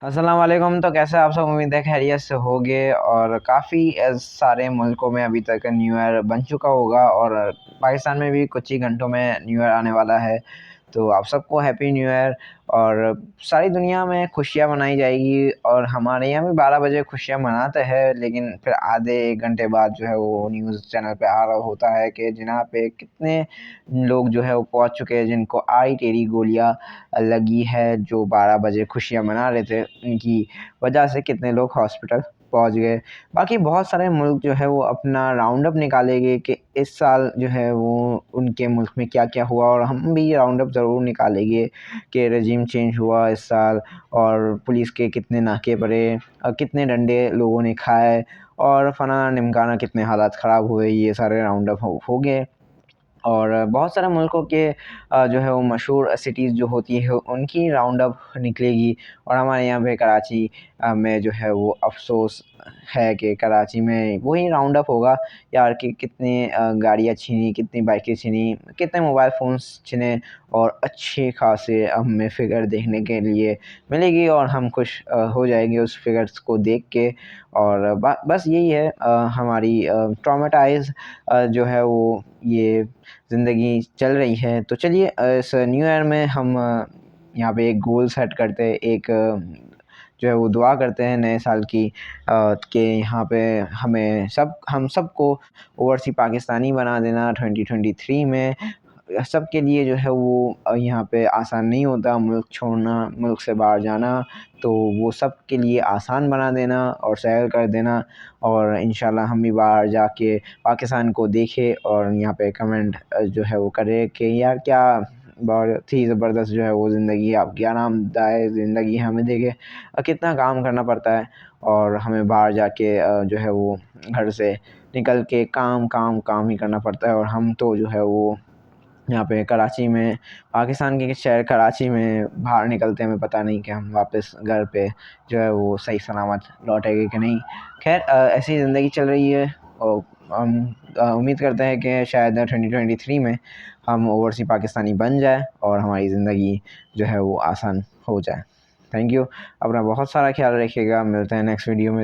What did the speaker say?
अस्सलाम वालेकुम। तो कैसे आप सब, उम्मीद है खैरियत से होगे। और काफ़ी सारे मुल्कों में अभी तक न्यू ईयर बन चुका होगा और पाकिस्तान में भी कुछ ही घंटों में न्यू ईयर आने वाला है। तो आप सबको हैप्पी न्यू ईयर। और सारी दुनिया में खुशियाँ मनाई जाएगी और हमारे यहाँ भी 12 बजे खुशियाँ मनाते हैं, लेकिन फिर आधे 1 घंटे बाद जो है वो न्यूज़ चैनल पे आ रहा होता है कि जहाँ पे कितने लोग जो है वो पहुँच चुके हैं जिनको आई टेढ़ी गोलियाँ लगी है। जो 12 बजे खुशियाँ मना रहे थे, उनकी वजह से कितने लोग हॉस्पिटल पहुँच गए। बाकी बहुत सारे मुल्क जो है वो अपना राउंड अप निकालेंगे कि इस साल जो है वो उनके मुल्क में क्या-क्या हुआ, और हम भी राउंड अप ज़रूर निकालेंगे कि रजीम चेंज हुआ इस साल, और पुलिस के कितने नाके पड़े, कितने डंडे लोगों ने खाए, और फलाना-ढिमकाना कितने हालात ख़राब हुए। ये सारे राउंड अप हो गए। और बहुत सारे मुल्कों के जो है वो मशहूर सिटीज़ जो होती है उनकी राउंड अप निकलेगी। और हमारे यहाँ पे कराची में जो है वो अफ़सोस है कि कराची में वही राउंड अप होगा यार, कि कितनी गाड़ियाँ छीनी, कितनी बाइकें छीनी, कितने मोबाइल फ़ोन्स छिने, और अच्छे खासे हमें फ़िगर देखने के लिए मिलेगी और हम खुश हो जाएंगे उस फ़िगर्स को देख के। और बस यही है हमारी ट्रॉमेटाइज़ जो है वो ये ज़िंदगी चल रही है। तो चलिए इस न्यू ईयर में हम यहाँ पे एक गोल सेट करते हैं, एक जो है वो दुआ करते हैं नए साल की, कि यहाँ पे हम सबको ओवरसीज़ पाकिस्तानी बना देना 2023 में। सबके लिए जो है वो यहाँ पे आसान नहीं होता मुल्क छोड़ना, मुल्क से बाहर जाना। तो वो सब के लिए आसान बना देना और सहल कर देना। और इंशाल्लाह हम भी बाहर जाके पाकिस्तान को देखें और यहाँ पे कमेंट जो है वो करें कि यार क्या बहुत ही ज़बरदस्त जो है वो ज़िंदगी, आपकी आरामदायक ज़िंदगी है। हमें देखें कितना काम करना पड़ता है, और हमें बाहर जाके जो है वो घर से निकल के काम ही करना पड़ता है। और हम तो जो है वो यहाँ पे कराची में, पाकिस्तान के शहर कराची में बाहर निकलते हमें पता नहीं कि हम वापस घर पे जो है वो सही सलामत लौटेंगे कि नहीं। खैर ऐसी ज़िंदगी चल रही है। और हम उम्मीद करते हैं कि शायद 2023 में हम ओवरसीज़ पाकिस्तानी बन जाए और हमारी ज़िंदगी जो है वो आसान हो जाए। Thank you. अपना बहुत सारा ख्याल रखिएगा। मिलते हैं नेक्स्ट वीडियो में।